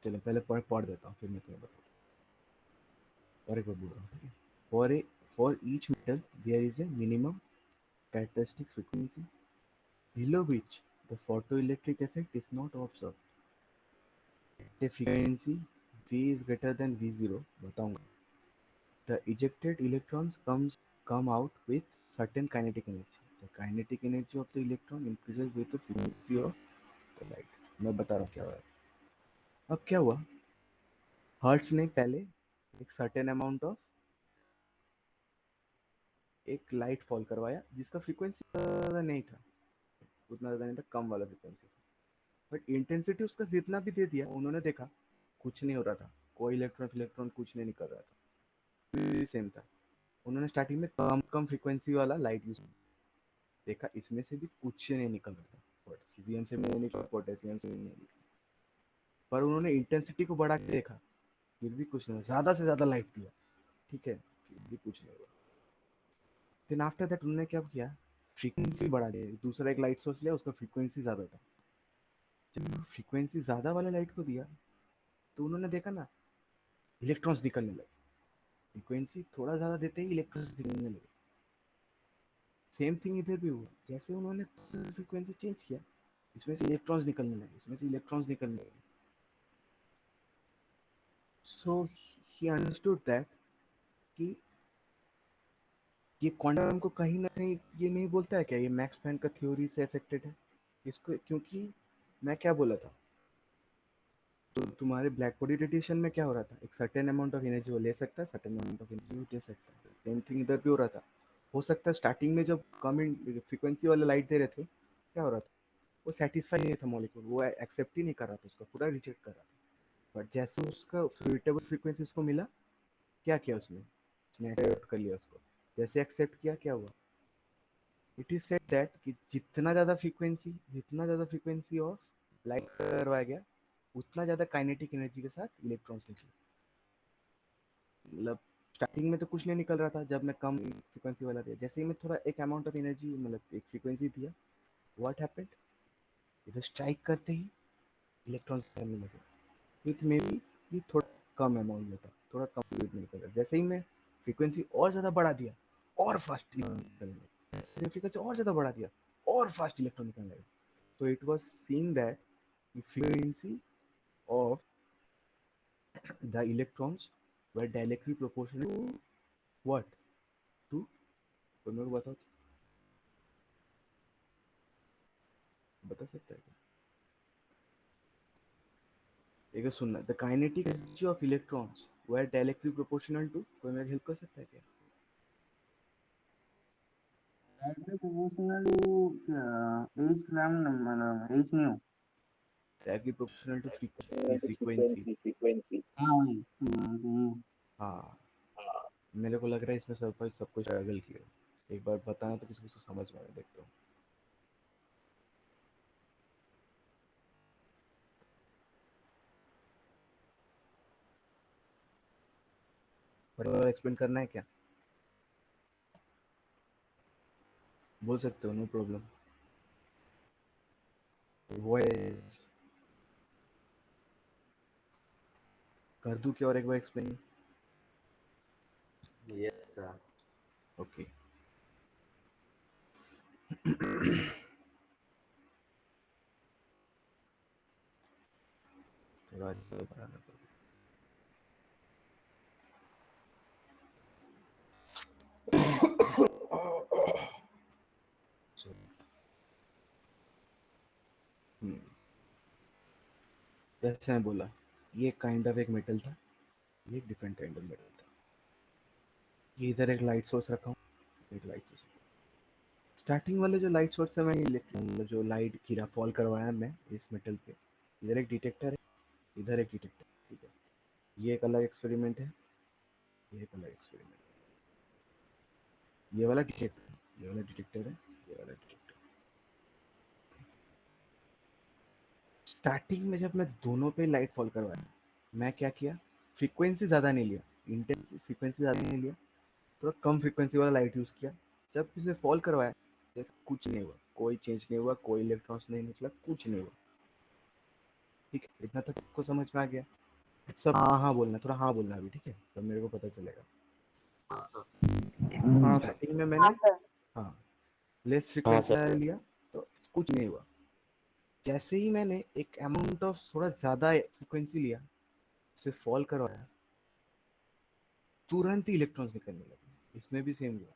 चलो पहले पढ़ देता हूँ फिर मैं तुम्हें बताऊँ. और एक बार बोल रहा हूँ, ठीक है. For each metal, there is a minimum characteristic frequency below which the photoelectric effect is not observed. The frequency V is greater than V0. बताऊंगा. The ejected electrons come out with certain kinetic energy. The kinetic energy of the electron increases with the frequency of the light. मैं बता रहा हूँ क्या हुआ. अब क्या हुआ, हर्ट्ज ने पहले एक सर्टेन अमाउंट ऑफ एक लाइट फॉल करवाया जिसका फ्रीक्वेंसी ज़्यादा नहीं था, उतना ज़्यादा नहीं था, कम वाला फ्रीक्वेंसी था. बट इंटेंसिटी उसका जितना भी दे दिया, उन्होंने देखा कुछ नहीं हो रहा था, कोई इलेक्ट्रॉन इलेक्ट्रॉन कुछ नहीं निकल रहा था, सेम था. उन्होंने स्टार्टिंग में कम कम फ्रीक्वेंसी वाला लाइट यूज, देखा इसमें से भी कुछ नहीं निकल रहा था, सीजियम से नहीं निकला, पोटेशियम से नहीं निकला. पर उन्होंने इंटेंसिटी को बढ़ा के देखा, फिर भी कुछ नहीं, ज़्यादा से ज़्यादा लाइट दिया, ठीक है, फिर भी कुछ नहीं हुआ. देन आफ्टर दैट उन्होंने क्या किया, फ्रीक्वेंसी बढ़ा दिया, दूसरा एक लाइट सोर्स लिया, उसका फ्रीक्वेंसी ज़्यादा था. जब फ्रीक्वेंसी ज़्यादा वाले लाइट को दिया तो उन्होंने देखा ना, इलेक्ट्रॉन्स निकलने लगे. फ्रीक्वेंसी थोड़ा ज़्यादा देते ही इलेक्ट्रॉन्स निकलने लगे. सेम थिंग इधर भी हुआ, जैसे उन्होंने फ्रीक्वेंसी चेंज किया, इसमें से इलेक्ट्रॉन्स निकलने लगे, इसमें से इलेक्ट्रॉन्स निकलने लगे. सो ही अंडरस्टूड दैट कि ये क्वांटम को कहीं ना कहीं ये नहीं बोलता है क्या, ये मैक्स प्लैंक का थ्योरी से अफेक्टेड है इसको, क्योंकि मैं क्या बोला था, तो तुम्हारे ब्लैक बॉडी रेडिएशन में क्या हो रहा था, एक सर्टेन अमाउंट ऑफ एनर्जी वो ले सकता है, सर्टेन अमाउंट ऑफ एनर्जी वो दे सकता है. सेम थिंग इधर भी हो रहा था. हो सकता है स्टार्टिंग में जब कम फ्रीक्वेंसी वाले लाइट दे रहे थे, क्या हो रहा था, वो सेटिस्फाई नहीं था मॉलिक्यूल, वो एक्सेप्ट ही नहीं कर रहा था, उसका पूरा रिजेक्ट कर रहा था. बट जैसे उसका सुइटेबल फ्रीक्वेंसी उसको मिला, क्या किया उसने एक्सेप्ट कर लिया उसको. जैसे एक्सेप्ट किया, क्या हुआ, इट इज सेड दैट कि जितना ज़्यादा फ्रीक्वेंसी ऑफ लाइट करवाया गया, उतना ज़्यादा काइनेटिक एनर्जी के साथ इलेक्ट्रॉन्स निकले. मतलब स्टार्टिंग में तो कुछ नहीं निकल रहा था जब मैं कम फ्रीक्वेंसी वाला दिया, जैसे ही मैं थोड़ा एक अमाउंट ऑफ एनर्जी, मतलब एक फ्रीक्वेंसी दिया, व्हाट हैपेंड, इधर स्ट्राइक करते ही इलेक्ट्रॉन्स निकलने लगे. विथ मे बी ये थोड़ा कम अमाउंट में था, थोड़ा कम स्पीड में निकल रहा. जैसे ही मैं फ्रीक्वेंसी और ज़्यादा बढ़ा दिया, और फास्ट निकलने लगे. फ्रीक्वेंसी और ज़्यादा बढ़ा दिया, और फास्ट इलेक्ट्रॉन निकलने लगे. So it was seen that the frequency of the electrons were directly proportional to what? To, कोई मेरे को बताओ, बता सकता है क्या? एक सुनना, the kinetic energy of electrons were directly proportional to, कोई मेरी हेल्प कर सकता है क्या? Directly proportional to H lambda H nu. Directly proportional to frequency. हाँ वही frequency. हाँ, मेरे को लग रहा है इसमें सब कुछ स्ट्रगल किया. एक बार बताना तो किसी को समझ में आए, देखता हूँ. पर एक्सप्लेन करना है क्या, बोल सकते हो, नो प्रॉब्लम. वॉइस कर दूं क्या और एक बार एक्सप्लेन? Yes, sir. ओके. थोड़ा सा बढ़ाना पड़ेगा. Sorry. जैसे मैं बोला, ये काइंड ऑफ एक मेटल था, ये एक डिफरेंट काइंड ऑफ मेटल था. ये इधर एक लाइट सोर्स रखा हूँ, एक लाइट सोर्स. स्टार्टिंग वाले जो लाइट सोर्स है, मैं मतलब जो लाइट गिरा फॉल करवाया मैं इस मेटल पे, इधर एक डिटेक्टर है, इधर एक डिटेक्टर, ठीक है. ये एक अलग एक्सपेरिमेंट है, ये एक अलग एक्सपेरिमेंट है. ये वाला डिटेक्टर, ये वाला डिटेक्टर है, ये वाला डिटेक्टर. स्टार्टिंग में जब मैं दोनों पे लाइट फॉल करवाया, मैं क्या किया, फ्रीक्वेंसी ज़्यादा नहीं लिया, इंटेंस फ्रीक्वेंसी ज़्यादा नहीं लिया, थोड़ा कम फ्रीक्वेंसी वाला लाइट यूज़ किया। जब इसे फॉल करवाया, देखा कुछ नहीं हुआ, कोई चेंज नहीं हुआ, कोई इलेक्ट्रॉन्स नहीं निकला, कुछ नहीं हुआ। ठीक है, इतना तक आपको समझ में आ गया? सब हाँ हाँ बोलना, थोड़ा हाँ बोलना अभी, ठीक है, तब मेरे को पता चलेगा। हाँ सर। स्टार्टिंग में मैंने हाँ लेस फ्रीक्वेंसी वाला लिया तो कुछ नहीं हुआ। जैसे ही मैंने एक अमाउंट ऑफ थोड़ा ज़्यादा फ्रीक्वेंसी लिया, उसे फॉल करवाया, तुरंत ही इलेक्ट्रॉन्स निकलने लगे। इसमें भी सेम हुआ,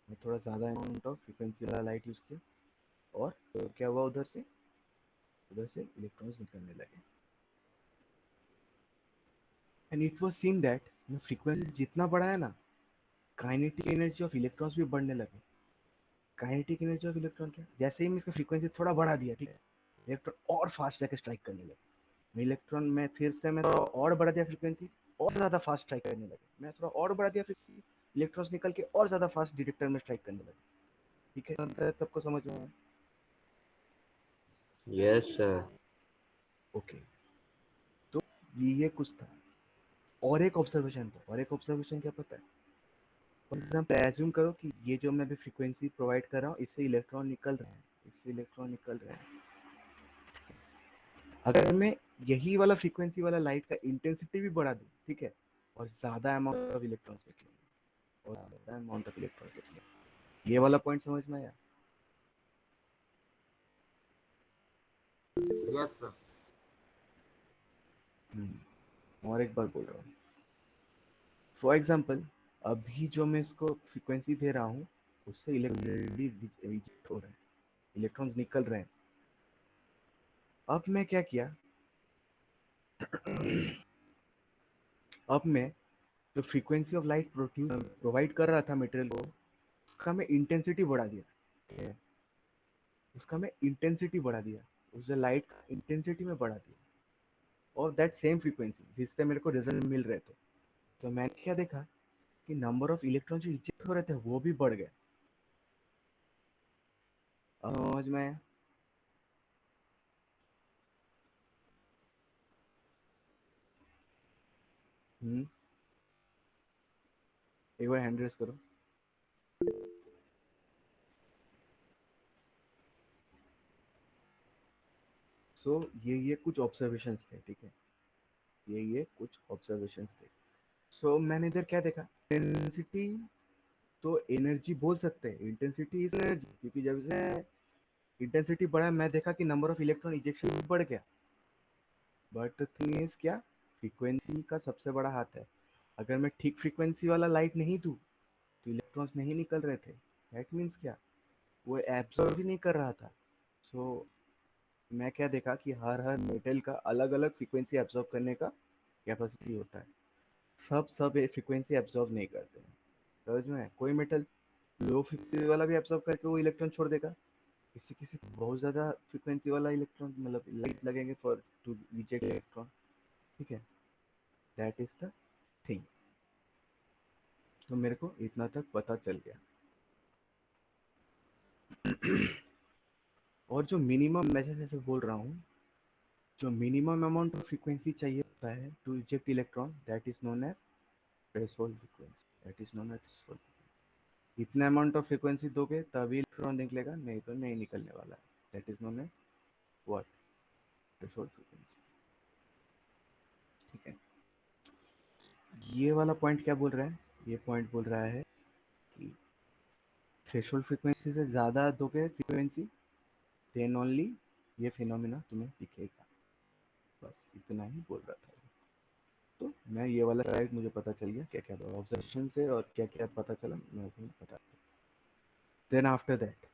मैं थोड़ा ज़्यादा अमाउंट ऑफ फ्रीक्वेंसी वाला लाइट यूज़ किया और तो क्या हुआ, उधर से इलेक्ट्रॉन्स निकलने लगे। And it was seen that frequency जितना बढ़ाया ना, काइनेटिक एनर्जी ऑफ इलेक्ट्रॉन्स भी बढ़ने लगे। काइनेटिक एनर्जी ऑफ इलेक्ट्रॉन क्या, जैसे ही मैं इसका फ्रीक्वेंसी थोड़ा बढ़ा दिया, ठीक है, इलेक्ट्रॉन और फास्ट जाके स्ट्राइक करने लगे। इलेक्ट्रॉन में फिर से मैं थोड़ा और बढ़ा दिया फ्रीक्वेंसी, और ज़्यादा फास्ट स्ट्राइक करने लगे। मैं थोड़ा और बढ़ा दिया फ्रीक्वेंसी, इलेक्ट्रॉन्स निकल के और ज़्यादा फास्ट डिटेक्टर में स्ट्राइक करने लगे। ठीक है, अंतर सबको समझ में आया? Yes sir. ओके, तो ये कुछ था। और एक ऑब्जर्वेशन था, और एक ऑब्जर्वेशन क्या पता है? फॉर एग्जाम्पल एज्यूम करो कि ये जो मैं अभी फ्रीक्वेंसी प्रोवाइड कर रहा हूँ, इससे इलेक्ट्रॉन निकल रहे हैं, इससे इलेक्ट्रॉन निकल रहे हैं। अगर मैं यही वाला फ्रीक्वेंसी वाला लाइट का इंटेंसिटी भी बढ़ा दूं, ठीक है, और ज्यादा अमाउंट ऑफ इलेक्ट्रॉन्स निकलेंगे, और ज्यादा अमाउंट ऑफ इलेक्ट्रॉन्स निकलेंगे। ये वाला पॉइंट समझ में आया? Yes sir. और एक बार बोल रहा हूँ। फॉर एग्जाम्पल, अभी जो मैं इसको फ्रीक्वेंसी दे रहा हूँ, उससे इलेक्ट्रॉन रिजेक्ट हो रहे हैं, इलेक्ट्रॉन्स निकल रहे हैं। अब मैं क्या किया, अब मैं जो फ्रीक्वेंसी ऑफ लाइट प्रोवाइड कर रहा था मटेरियल को, उसका मैं इंटेंसिटी बढ़ा दिया। ठीक है, उसका मैं इंटेंसिटी बढ़ा दिया, उस लाइट का इंटेंसिटी में बढ़ा दिया, और दैट सेम फ्रीक्वेंसी जिससे मेरे को रिजल्ट मिल रहे थे। तो मैंने क्या देखा कि नंबर ऑफ इलेक्ट्रॉन जो रिजेक्ट हो रहे थे वो भी बढ़ गए। अब समझ में आया? एक बार हैंड रेस करो। सो ये कुछ ऑब्जर्वेशंस थे, ठीक है, ये कुछ ऑब्जर्वेशंस थे। सो मैंने इधर क्या देखा, इंटेंसिटी तो एनर्जी बोल सकते हैं, इंटेंसिटी इज एनर्जी, क्योंकि जब से इंटेंसिटी बढ़ा, मैं देखा कि नंबर ऑफ इलेक्ट्रॉन इजेक्शन भी बढ़ गया। बट द थिंग इज क्या, फ्रीक्वेंसी का सबसे बड़ा हाथ है। अगर मैं ठीक फ्रीक्वेंसी वाला लाइट नहीं दूँ तो इलेक्ट्रॉन्स नहीं निकल रहे थे। दैट मीन्स क्या, वो एब्जॉर्ब ही नहीं कर रहा था। सो मैं क्या देखा कि हर हर मेटल का अलग अलग फ्रीक्वेंसी एब्जॉर्ब करने का कैपेसिटी होता है। सब फ्रीक्वेंसी एब्जॉर्ब नहीं करते हैं। समझ में? कोई मेटल लो फ्रीक्वेंसी वाला भी एब्जॉर्ब करके वो इलेक्ट्रॉन छोड़ देगा, किसी किसी को बहुत ज़्यादा फ्रीक्वेंसी वाला इलेक्ट्रॉन मतलब लाइट लगेंगे फॉर टू रिजेक्ट इलेक्ट्रॉन। ठीक है, दैट इज द थिंग। तो मेरे को इतना तक पता चल गया। और जो मिनिमम, मैं जैसे बोल रहा हूँ, जो मिनिमम अमाउंट ऑफ फ्रीक्वेंसी चाहिए होता है to eject electron, that is known as threshold frequency, that is known as threshold. इतना अमाउंट ऑफ फ्रीक्वेंसी दोगे तभी इलेक्ट्रॉन निकलेगा, नहीं तो नहीं निकलने वाला है। That is known as what, threshold frequency. ठीक है, ये वाला पॉइंट क्या बोल रहा है, ये पॉइंट बोल रहा है कि थ्रेशोल्ड फ्रीक्वेंसी से ज़्यादा दोगे फ्रीक्वेंसी, देन ओनली ये फिनोमिना तुम्हें दिखेगा। बस इतना ही बोल रहा था। तो मैं ये वाला साइड मुझे पता चल गया क्या क्या ऑब्जर्वेशन से, और क्या क्या पता चला मैं तुम्हें बता। Then after that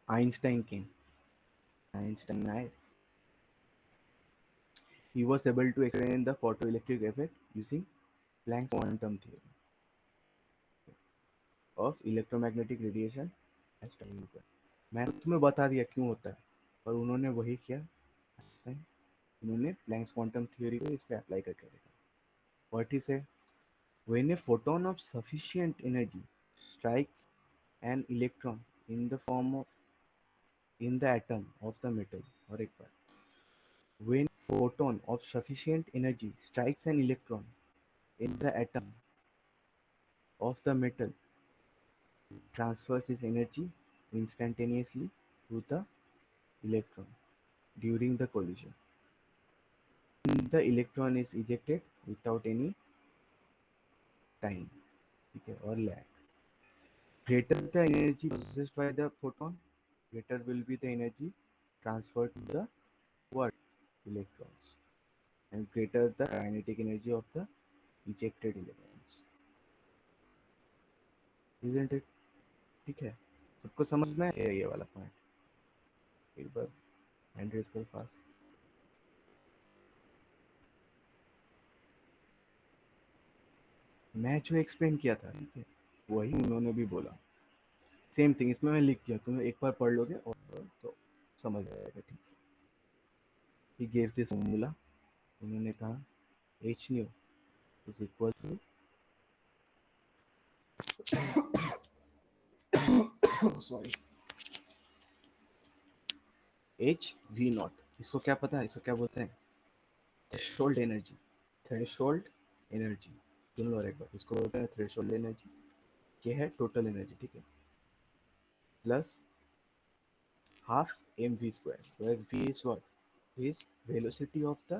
Einstein came. Einstein आए, he was able to explain the photoelectric effect using Planck's quantum theory of electromagnetic radiation as time occurs। मैंने तुम्हें बता दिया क्यों होता है, पर उन्होंने वही किया, उन्होंने प्लैंक्स क्वांटम थ्योरी को इस पे अप्लाई करके देखा। व्हाट ही से, when a photon of sufficient energy strikes an electron in the form of in the atom of the metal, और एक बार, When photon of sufficient energy strikes an electron in the atom of the metal, it transfers this energy instantaneously to the electron during the collision. The electron is ejected without any time, okay, or lag. Greater the energy possessed by the photon, greater will be the energy transferred to the what? Electrons, and greater the kinetic energy of the ejected electrons. Isn't it? ठीक है, सबको समझ में आया ये वाला point? एक बार hand raise करो फास्ट. मैं जो एक्सप्लेन किया था, ठीक है, वही उन्होंने भी बोला. सेम थिंग इसमें मैं लिख दिया, तुम एक बार पढ़ लोगे और तो समझ आएगा ठीक से. He gave this formula. उन्होंने कहा h nu is equal to sorry h v not. इसको क्या पता है, इसको क्या बोलते हैं? Threshold energy. थ्रेशोल्ड एनर्जी सुन लो एक बार. इसको बोलते हैं थ्रेशोल्ड एनर्जी. ये है टोटल एनर्जी, ठीक है, plus half mv square, where v is what? Is velocity of the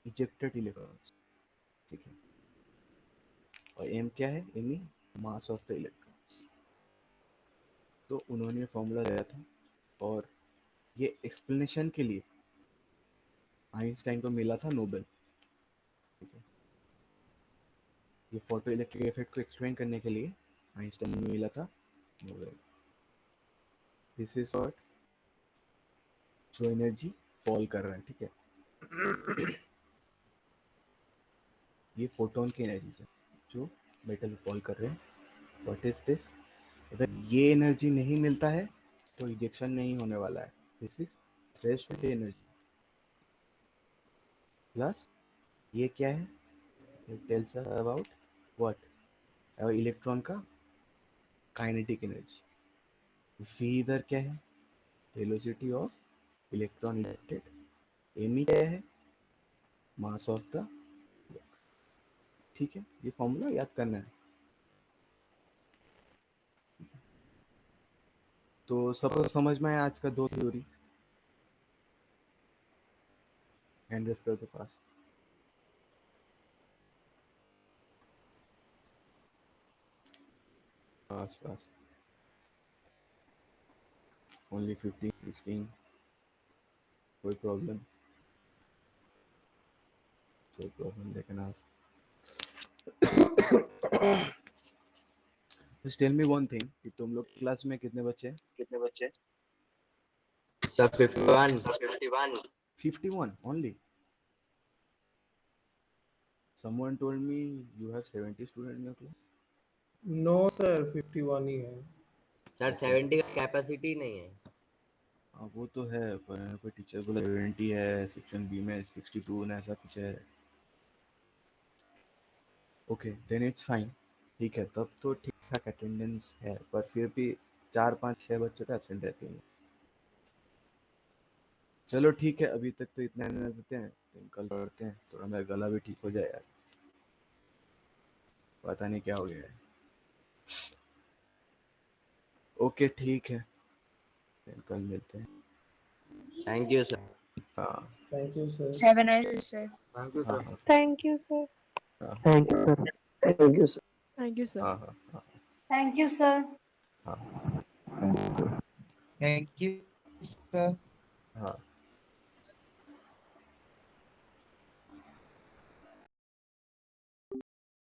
ejected electrons, ठीक है, और m क्या है? m mass of the electrons. तो उन्होंने फॉर्मूला दिया था, और ये एक्सप्लेनेशन के लिए आइंस्टाइन को मिला था नोबेल, ठीक है. ये फोटो इलेक्ट्रिक इफेक्ट को एक्सप्लेन करने के लिए आइंस्टाइन को मिला था नोबेल. दिस इज व्हाट, जो एनर्जी फॉल कर रहा है, ठीक है, ये फोटोन की एनर्जी से जो मेटल फॉल कर रहे हैं. What is this? अगर ये एनर्जी नहीं मिलता है तो इजेक्शन नहीं होने वाला है. This is threshold energy. Plus ये क्या है? It tells us about what? Electron का काइनेटिक एनर्जी. v इधर क्या है? Velocity of electron ejected. m क्या है? Mass of the. ठीक है, ये फॉर्मूला याद करना है. तो सबको समझ में आया आज का दो थ्योरी? हैंड रेस कर दो फास्ट. Fast fast. ओनली 15 16. कोई प्रॉब्लम? कोई प्रॉब्लम लेकिन आज. Just tell me one thing, कि तुम लोग क्लास में कितने बच्चे हैं? कितने बच्चे? सब 51. 51 only. Someone told me you have 70 students in your class. No sir, 51 ही है. सर 70 का कैपेसिटी नहीं है. हाँ वो तो है, पर कोई टीचर बोला 70 है, सेक्शन बी में 62 ना, ऐसा कुछ है. ओके देन इट्स फाइन, ठीक है, तब तो ठीक ठाक अटेंडेंस है, पर फिर भी 4 5 6 बच्चे तो एब्सेंट रहते हैं. चलो ठीक है, अभी तक तो इतना रहने देते हैं, फिर कल पढ़ते हैं. थोड़ा मेरा गला भी ठीक हो जाए यार, पता नहीं क्या हो गया है. ओके ठीक है, फिर कल मिलते हैं. Thank you sir. हाँ Thank you sir. Have a nice day, sir. Thank you हाँ सर. Thank you, sir. हाँ Thank you, sir. Thank you, sir. Thank you, sir. हाँ हाँ हाँ Thank you, sir. हाँ Thank you, sir. हाँ.